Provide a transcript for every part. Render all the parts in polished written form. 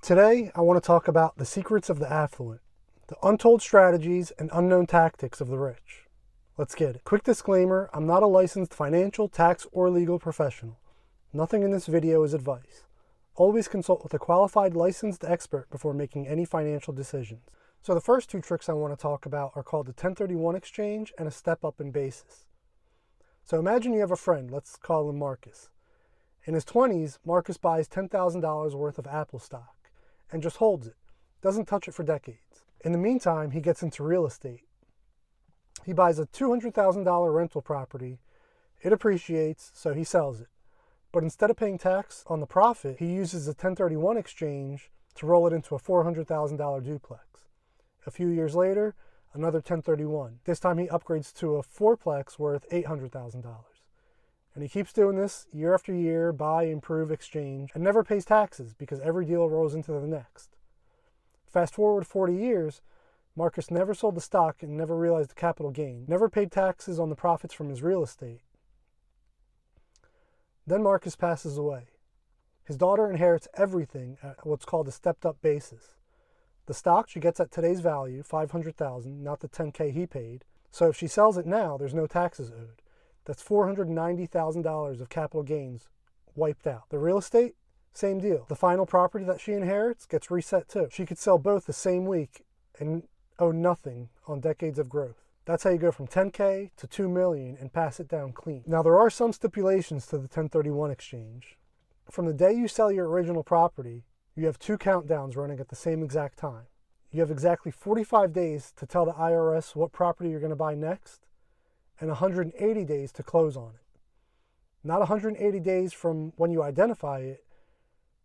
Today, I want to talk about the secrets of the affluent, the untold strategies and unknown tactics of the rich. Let's get it. Quick disclaimer, I'm not a licensed financial, tax, or legal professional. Nothing in this video is advice. Always consult with a qualified licensed expert before making any financial decisions. So the first two tricks I want to talk about are called the 1031 exchange and a step up in basis. So imagine you have a friend, let's call him Marcus. In his 20s, Marcus buys $10,000 worth of Apple stock and just holds it, doesn't touch it for decades. In the meantime, he gets into real estate. He buys a $200,000 rental property, it appreciates, so he sells it. But instead of paying tax on the profit, he uses a 1031 exchange to roll it into a $400,000 duplex. A few years later, another 1031. This time he upgrades to a fourplex worth $800,000. And he keeps doing this year after year, buy, improve, exchange, and never pays taxes because every deal rolls into the next. Fast forward 40 years, Marcus never sold the stock and never realized the capital gain, never paid taxes on the profits from his real estate. Then Marcus passes away. His daughter inherits everything at what's called a stepped-up basis. The stock she gets at today's value, $500,000, not the $10K he paid. So if she sells it now, there's no taxes owed. That's $490,000 of capital gains wiped out. The real estate, same deal. The final property that she inherits gets reset too. She could sell both the same week and owe nothing on decades of growth. That's how you go from 10K to 2 million and pass it down clean. Now there are some stipulations to the 1031 exchange. From the day you sell your original property, you have 2 countdowns running at the same exact time. You have exactly 45 days to tell the IRS what property you're going to buy next, and 180 days to close on it. Not 180 days from when you identify it,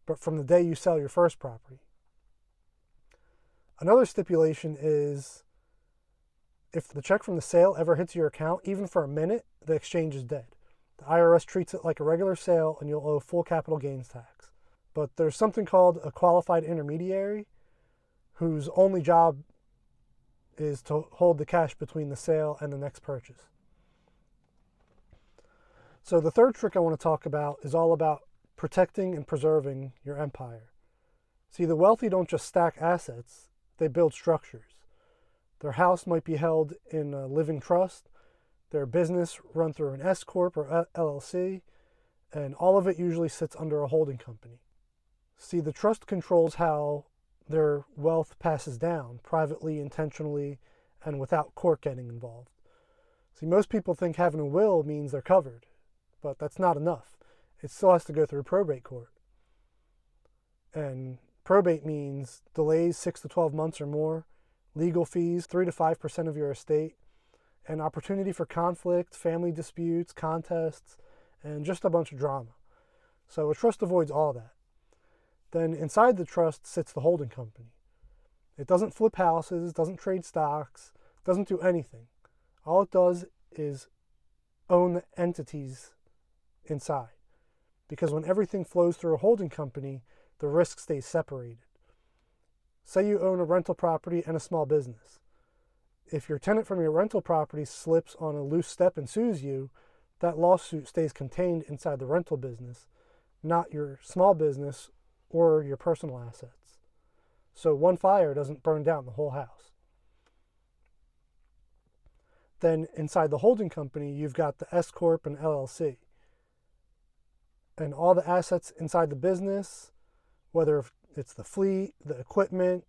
but from the day you sell your first property. Another stipulation is if the check from the sale ever hits your account, even for a minute, the exchange is dead. The IRS treats it like a regular sale and you'll owe full capital gains tax. But there's something called a qualified intermediary whose only job is to hold the cash between the sale and the next purchase. So the third trick I want to talk about is all about protecting and preserving your empire. See, the wealthy don't just stack assets, they build structures. Their house might be held in a living trust, their business run through an S Corp or LLC, and all of it usually sits under a holding company. See, the trust controls how their wealth passes down, privately, intentionally, and without court getting involved. See, most people think having a will means they're covered, but that's not enough. It still has to go through probate court. And probate means delays 6 to 12 months or more, legal fees 3 to 5% of your estate, and opportunity for conflict, family disputes, contests, and just a bunch of drama. So a trust avoids all that. Then inside the trust sits the holding company. It doesn't flip houses, doesn't trade stocks, doesn't do anything. All it does is own the entities inside. Because when everything flows through a holding company, the risk stays separated. Say you own a rental property and a small business. If your tenant from your rental property slips on a loose step and sues you, that lawsuit stays contained inside the rental business, not your small business or your personal assets. So one fire doesn't burn down the whole house. Then inside the holding company, you've got the S Corp and LLC. And all the assets inside the business, whether it's the fleet, the equipment,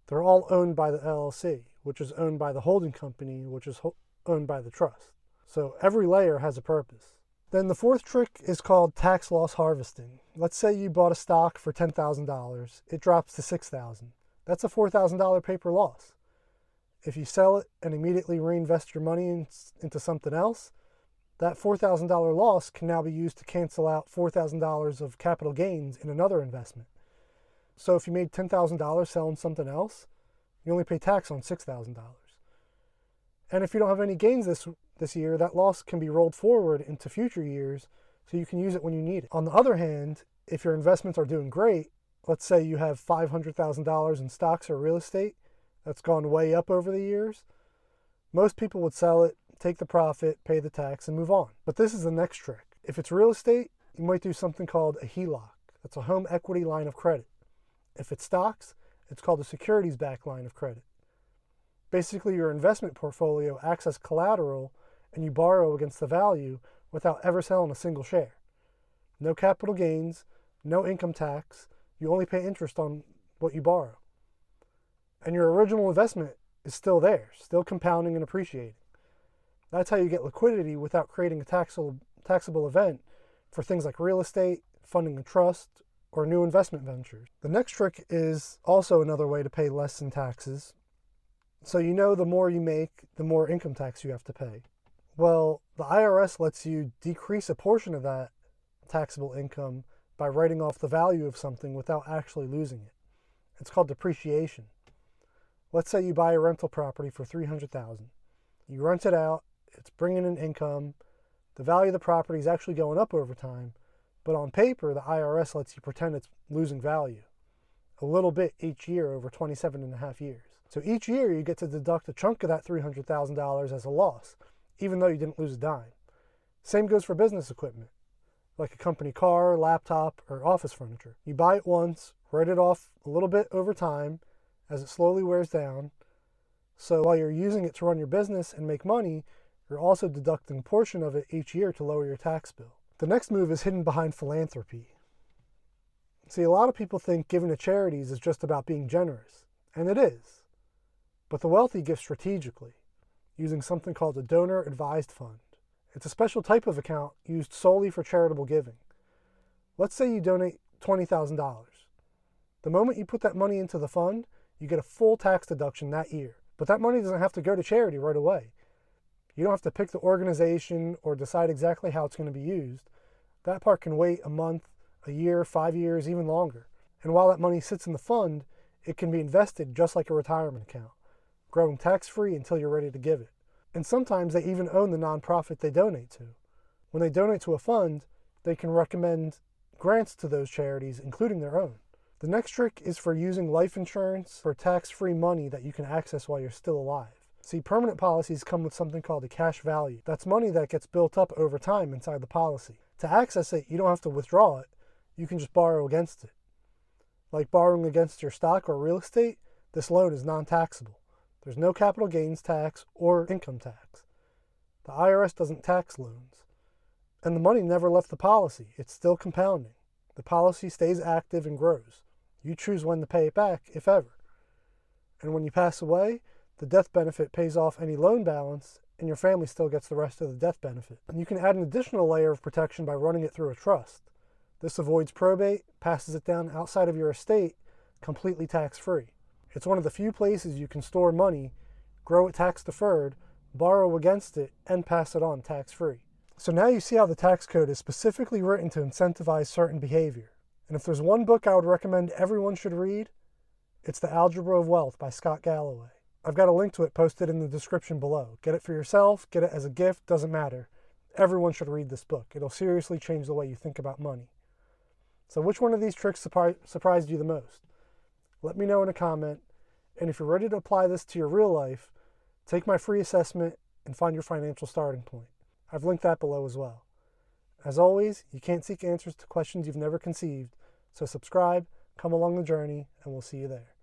they're all owned by the LLC, which is owned by the holding company, which is owned by the trust. So every layer has a purpose. Then the fourth trick is called tax loss harvesting. Let's say you bought a stock for $10,000. It drops to $6,000. That's a $4,000 paper loss. If you sell it and immediately reinvest your money into something else, that $4,000 loss can now be used to cancel out $4,000 of capital gains in another investment. So if you made $10,000 selling something else, you only pay tax on $6,000. And if you don't have any gains this year, that loss can be rolled forward into future years so you can use it when you need it. On the other hand, if your investments are doing great, let's say you have $500,000 in stocks or real estate that's gone way up over the years, most people would sell it, take the profit, pay the tax, and move on. But this is the next trick. If it's real estate, you might do something called a HELOC. That's a home equity line of credit. If it's stocks, it's called a securities-backed line of credit. Basically, your investment portfolio acts as collateral and you borrow against the value without ever selling a single share. No capital gains, no income tax, you only pay interest on what you borrow. And your original investment is still there, still compounding and appreciating. That's how you get liquidity without creating a taxable event for things like real estate, funding a trust, or new investment ventures. The next trick is also another way to pay less in taxes. So you know the more you make, the more income tax you have to pay. Well, the IRS lets you decrease a portion of that taxable income by writing off the value of something without actually losing it. It's called depreciation. Let's say you buy a rental property for $300,000. You rent it out, it's bringing in income, the value of the property is actually going up over time, but on paper, the IRS lets you pretend it's losing value a little bit each year over 27 and a half years. So each year you get to deduct a chunk of that $300,000 as a loss, even though you didn't lose a dime. Same goes for business equipment, like a company car, laptop, or office furniture. You buy it once, write it off a little bit over time as it slowly wears down. So while you're using it to run your business and make money, you're also deducting a portion of it each year to lower your tax bill. The next move is hidden behind philanthropy. See, a lot of people think giving to charities is just about being generous, and it is. But the wealthy give strategically, using something called a donor-advised fund. It's a special type of account used solely for charitable giving. Let's say you donate $20,000. The moment you put that money into the fund, you get a full tax deduction that year. But that money doesn't have to go to charity right away. You don't have to pick the organization or decide exactly how it's going to be used. That part can wait a month, a year, 5 years, even longer. And while that money sits in the fund, it can be invested just like a retirement account, growing tax-free until you're ready to give it. And sometimes they even own the nonprofit they donate to. When they donate to a fund, they can recommend grants to those charities, including their own. The next trick is for using life insurance for tax-free money that you can access while you're still alive. See, permanent policies come with something called a cash value. That's money that gets built up over time inside the policy. To access it, you don't have to withdraw it. You can just borrow against it. Like borrowing against your stock or real estate, this loan is non-taxable. There's no capital gains tax or income tax. The IRS doesn't tax loans. And the money never left the policy. It's still compounding. The policy stays active and grows. You choose when to pay it back, if ever. And when you pass away, the death benefit pays off any loan balance, and your family still gets the rest of the death benefit. And you can add an additional layer of protection by running it through a trust. This avoids probate, passes it down outside of your estate, completely tax-free. It's one of the few places you can store money, grow it tax-deferred, borrow against it, and pass it on tax-free. So now you see how the tax code is specifically written to incentivize certain behavior. And if there's one book I would recommend everyone should read, it's The Algebra of Wealth by Scott Galloway. I've got a link to it posted in the description below. Get it for yourself, get it as a gift, doesn't matter. Everyone should read this book. It'll seriously change the way you think about money. So which one of these tricks surprised you the most? Let me know in a comment. And if you're ready to apply this to your real life, take my free assessment and find your financial starting point. I've linked that below as well. As always, you can't seek answers to questions you've never conceived, so subscribe, come along the journey, and we'll see you there.